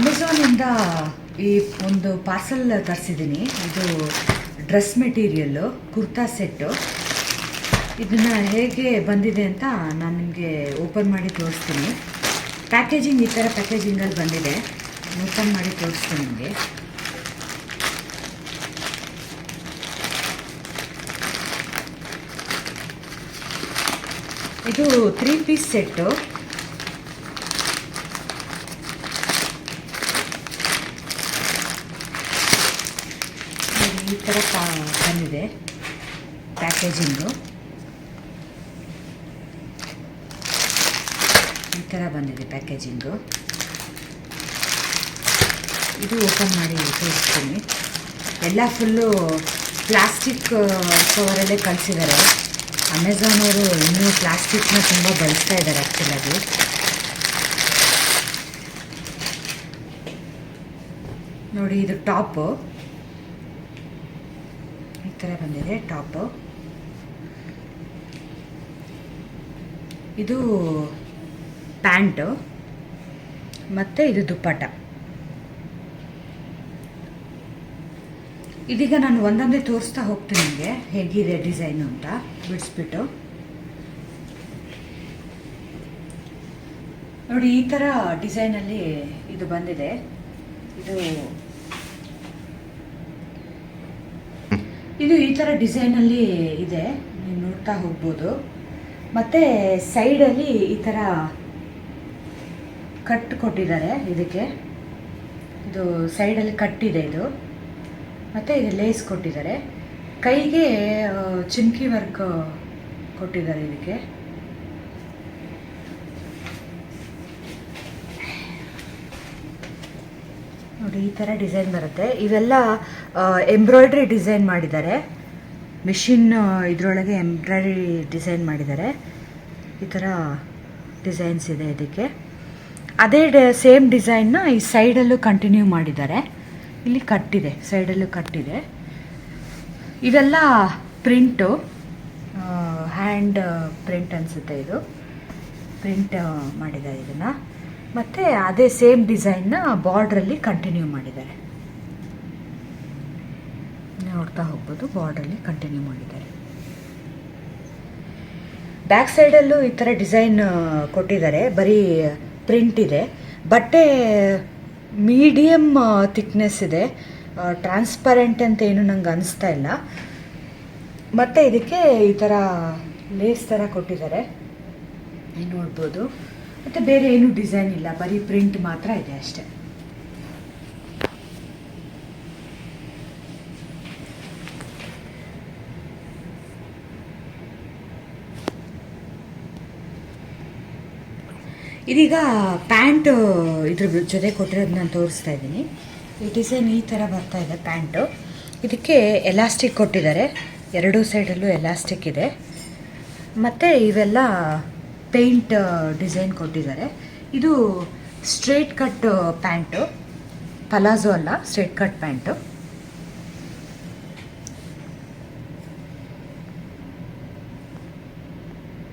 ಅಮೆಝಾನಿಂದ ಈ ಒಂದು ಪಾರ್ಸಲ್ ತರಿಸಿದ್ದೀನಿ. ಇದು ಡ್ರೆಸ್ ಮೆಟೀರಿಯಲ್ಲು, ಕುರ್ತಾ ಸೆಟ್ಟು. ಇದನ್ನು ಹೇಗೆ ಬಂದಿದೆ ಅಂತ ನಾನು ನಿಮಗೆ ಓಪನ್ ಮಾಡಿ ತೋರಿಸ್ತೀನಿ. ಪ್ಯಾಕೇಜಿಂಗ್ ಈ ಥರ ಪ್ಯಾಕೇಜಿಂಗಲ್ಲಿ ಬಂದಿದೆ. ಓಪನ್ ಮಾಡಿ ತೋರಿಸ್ತೀನಿ ನಿಮಗೆ. ಇದು 3 ಪೀಸ್ ಸೆಟ್ಟು. ಈ ಥರ ಬಂದಿದೆ ಪ್ಯಾಕೇಜಿಂಗು. ಈ ಥರ ಬಂದಿದೆ ಪ್ಯಾಕೇಜಿಂಗು. ಇದು ಓಪನ್ ಮಾಡಿ ತೋರಿಸ್ತೀನಿ. ಎಲ್ಲ ಫುಲ್ಲು ಪ್ಲಾಸ್ಟಿಕ್ ಕವರಲ್ಲೇ ಕಳಿಸಿದ್ದಾರೆ. ಅಮೆಝಾನ್ ಅವರು ಇನ್ನೂ ಪ್ಲಾಸ್ಟಿಕ್ನ ತುಂಬ ಬಳಸ್ತಾ ಇದ್ದಾರೆ ಆ್ಯಕ್ಚುಲಾಗಿ. ನೋಡಿ, ಇದು ಟಾಪು ಈ ಥರ ಬಂದಿದೆ. ಟಾಪು ಇದು ಪ್ಯಾಂಟು ಮತ್ತು ಇದು ದುಪ್ಪಟ್ಟ. ಇದೀಗ ನಾನು ಒಂದೊಂದೇ ತೋರಿಸ್ತಾ ಹೋಗ್ತೀನಿ ನಿಮಗೆ ಹೇಗಿದೆ ಡಿಸೈನು ಅಂತ ಬಿಡಿಸ್ಬಿಟ್ಟು. ನೋಡಿ, ಈ ಥರ ಡಿಸೈನಲ್ಲಿ ಇದು ಬಂದಿದೆ. ಇದು ಈ ಥರ ಡಿಸೈನಲ್ಲಿ ಇದೆ, ನೀವು ನೋಡ್ತಾ ಹೋಗ್ಬೋದು. ಮತ್ತು ಸೈಡಲ್ಲಿ ಈ ಥರ ಕಟ್ ಕೊಟ್ಟಿದ್ದಾರೆ. ಇದಕ್ಕೆ ಇದು ಸೈಡಲ್ಲಿ ಕಟ್ಟಿದೆ ಇದು. ಮತ್ತು ಇದು ಲೇಸ್ ಕೊಟ್ಟಿದ್ದಾರೆ. ಕೈಗೆ ಚಿಮ್ಕಿ ವರ್ಕ್ ಕೊಟ್ಟಿದ್ದಾರೆ ಇದಕ್ಕೆ. ನೋಡಿ, ಈ ಥರ ಡಿಸೈನ್ ಬರುತ್ತೆ. ಇವೆಲ್ಲ ಎಂಬ್ರಾಯ್ಡ್ರಿ ಡಿಸೈನ್ ಮಾಡಿದ್ದಾರೆ. ಮಿಷಿನ್ ಇದರೊಳಗೆ ಎಂಬ್ರಾಯ್ಡ್ರಿ ಡಿಸೈನ್ ಮಾಡಿದ್ದಾರೆ. ಈ ಥರ ಡಿಸೈನ್ಸ್ ಇದೆ ಇದಕ್ಕೆ. ಅದೇ ಸೇಮ್ ಡಿಸೈನ್ನ ಈ ಸೈಡಲ್ಲೂ ಕಂಟಿನ್ಯೂ ಮಾಡಿದ್ದಾರೆ. ಇಲ್ಲಿ ಕಟ್ಟಿದೆ, ಸೈಡಲ್ಲೂ ಕಟ್ಟಿದೆ. ಇವೆಲ್ಲ ಪ್ರಿಂಟು, ಹ್ಯಾಂಡ್ ಪ್ರಿಂಟ್ ಅನಿಸುತ್ತೆ. ಇದು ಪ್ರಿಂಟ್ ಮಾಡಿದ್ದಾರೆ ಇದನ್ನು. ಮತ್ತು ಅದೇ ಸೇಮ್ ಡಿಸೈನ್ನ ಬಾರ್ಡ್ರಲ್ಲಿ ಕಂಟಿನ್ಯೂ ಮಾಡಿದ್ದಾರೆ. ನೋಡ್ತಾ ಹೋಗ್ಬೋದು, ಬಾರ್ಡ್ರಲ್ಲಿ ಕಂಟಿನ್ಯೂ ಮಾಡಿದ್ದಾರೆ. ಬ್ಯಾಕ್ ಸೈಡಲ್ಲೂ ಈ ಥರ ಡಿಸೈನ್ ಕೊಟ್ಟಿದ್ದಾರೆ. ಬರೀ ಪ್ರಿಂಟ್ ಇದೆ. ಬಟ್ಟೆ ಮೀಡಿಯಮ್ ಥಿಕ್ನೆಸ್ ಇದೆ. ಟ್ರಾನ್ಸ್ಪರೆಂಟ್ ಅಂತ ಏನು ನಂಗೆ ಅನಿಸ್ತಾ ಇಲ್ಲ. ಮತ್ತು ಇದಕ್ಕೆ ಈ ಥರ ಲೇಸ್ ಥರ ಕೊಟ್ಟಿದ್ದಾರೆ, ನೋಡ್ಬೋದು. ಮತ್ತು ಬೇರೆ ಏನು ಡಿಸೈನ್ ಇಲ್ಲ, ಬರೀ ಪ್ರಿಂಟ್ ಮಾತ್ರ ಇದೆ ಅಷ್ಟೆ. ಇದೀಗ ಪ್ಯಾಂಟು ಇದ್ರ ಜೊತೆ ಕೊಟ್ಟಿರೋದು ನಾನು ತೋರಿಸ್ತಾ ಇದ್ದೀನಿ. ಈ ಡಿಸೈನ್ ಈ ಥರ ಬರ್ತಾ ಇದೆ ಪ್ಯಾಂಟು. ಇದಕ್ಕೆ ಎಲಾಸ್ಟಿಕ್ ಕೊಟ್ಟಿದ್ದಾರೆ, ಎರಡೂ ಸೈಡಲ್ಲೂ ಎಲಾಸ್ಟಿಕ್ ಇದೆ. ಮತ್ತು ಇವೆಲ್ಲ ಪೇಂಟ್ ಡಿಸೈನ್ ಕೊಟ್ಟಿದ್ದಾರೆ. ಇದು ಸ್ಟ್ರೇಟ್ ಕಟ್ ಪ್ಯಾಂಟು, ಪಲಾಜೋ ಅಲ್ಲ, straight cut pant.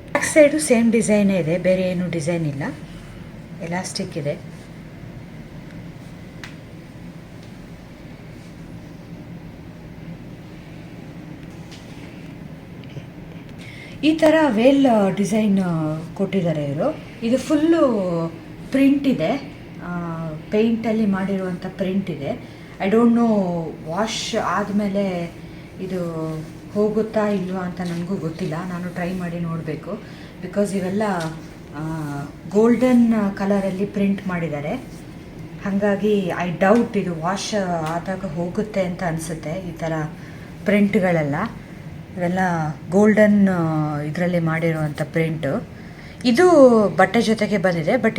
Back side same ಡಿಸೈನೇ ಇದೆ, ಬೇರೆ ಏನು ಡಿಸೈನ್ ಇಲ್ಲ. ಎಲಾಸ್ಟಿಕ್ ಇದೆ. ಈ ಥರ ವೇಲ್ ಡಿಸೈನ್ ಕೊಟ್ಟಿದ್ದಾರೆ ಇವರು. ಇದು ಫುಲ್ಲು ಪ್ರಿಂಟ್ ಇದೆ, ಪೇಂಟಲ್ಲಿ ಮಾಡಿರುವಂಥ ಪ್ರಿಂಟ್ ಇದೆ. ಐ ಡೋಂಟ್ ನೋ ವಾಶ್ ಆದಮೇಲೆ ಇದು ಹೋಗುತ್ತಾ ಇಲ್ವಾ ಅಂತ ನನಗೂ ಗೊತ್ತಿಲ್ಲ. ನಾನು ಟ್ರೈ ಮಾಡಿ ನೋಡಬೇಕು. ಬಿಕಾಸ್ ಇವೆಲ್ಲ ಗೋಲ್ಡನ್ ಕಲರಲ್ಲಿ ಪ್ರಿಂಟ್ ಮಾಡಿದ್ದಾರೆ. ಹಾಗಾಗಿ ಐ ಡೌಟ್ ಇದು ವಾಶ್ ಆದಾಗ ಹೋಗುತ್ತೆ ಅಂತ ಅನಿಸುತ್ತೆ. ಈ ಥರ ಪ್ರಿಂಟ್ಗಳೆಲ್ಲ ಇವೆಲ್ಲ ಗೋಲ್ಡನ್ ಇದರಲ್ಲಿ ಮಾಡಿರುವಂಥ ಪ್ರಿಂಟು. ಇದು ಬಟ್ಟೆ ಜೊತೆಗೆ ಬಂದಿದೆ. ಬಟ್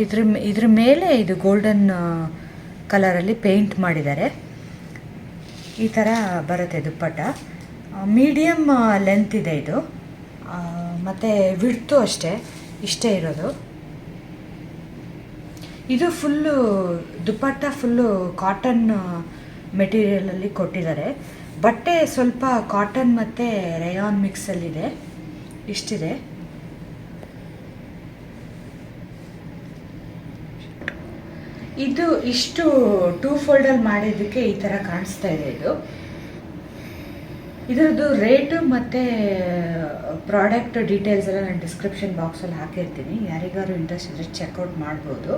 ಇದ್ರ ಮೇಲೆ ಇದು ಗೋಲ್ಡನ್ ಕಲರಲ್ಲಿ ಪೇಂಟ್ ಮಾಡಿದ್ದಾರೆ. ಈ ಥರ ಬರುತ್ತೆ ದುಪ್ಪಟ್ಟ. ಮೀಡಿಯಮ್ ಲೆಂತ್ ಇದೆ ಇದು. ಮತ್ತು ವಿಡ್ತು ಅಷ್ಟೇ, ಇಷ್ಟೇ ಇರೋದು. ಇದು ಫುಲ್ಲು ದುಪ್ಪಟ್ಟ ಫುಲ್ಲು ಕಾಟನ್ ಮೆಟೀರಿಯಲಲ್ಲಿ ಕೊಟ್ಟಿದ್ದಾರೆ. ಬಟ್ಟೆ ಸ್ವಲ್ಪ ಕಾಟನ್ ಮತ್ತು ರೇಯಾನ್ ಮಿಕ್ಸಲ್ಲಿದೆ. ಇಷ್ಟಿದೆ. ಇದು ಇಷ್ಟು 2 ಫೋಲ್ಡಲ್ಲಿ ಮಾಡಿದ್ದಕ್ಕೆ ಈ ಥರ ಕಾಣಿಸ್ತಾ ಇದೆ ಇದು. ಇದರದ್ದು ರೇಟು ಮತ್ತು ಪ್ರಾಡಕ್ಟ್ ಡೀಟೇಲ್ಸ್ ಎಲ್ಲ ನಾನು ಡಿಸ್ಕ್ರಿಪ್ಷನ್ ಬಾಕ್ಸಲ್ಲಿ ಹಾಕಿರ್ತೀನಿ. ಯಾರಿಗಾರು ಇಂಟ್ರೆಸ್ಟ್ ಇದ್ದರೆ ಚೆಕ್ಔಟ್ ಮಾಡ್ಬೋದು.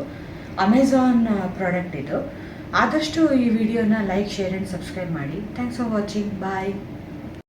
ಅಮೆಝಾನ್ ಪ್ರಾಡಕ್ಟ್ ಇದು. ಆದಷ್ಟು ಈ ವಿಡಿಯೋನ ಲೈಕ್, ಶೇರ್ ಆ್ಯಂಡ್ ಸಬ್ಸ್ಕ್ರೈಬ್ ಮಾಡಿ. Thanks for watching. ಬಾಯ್.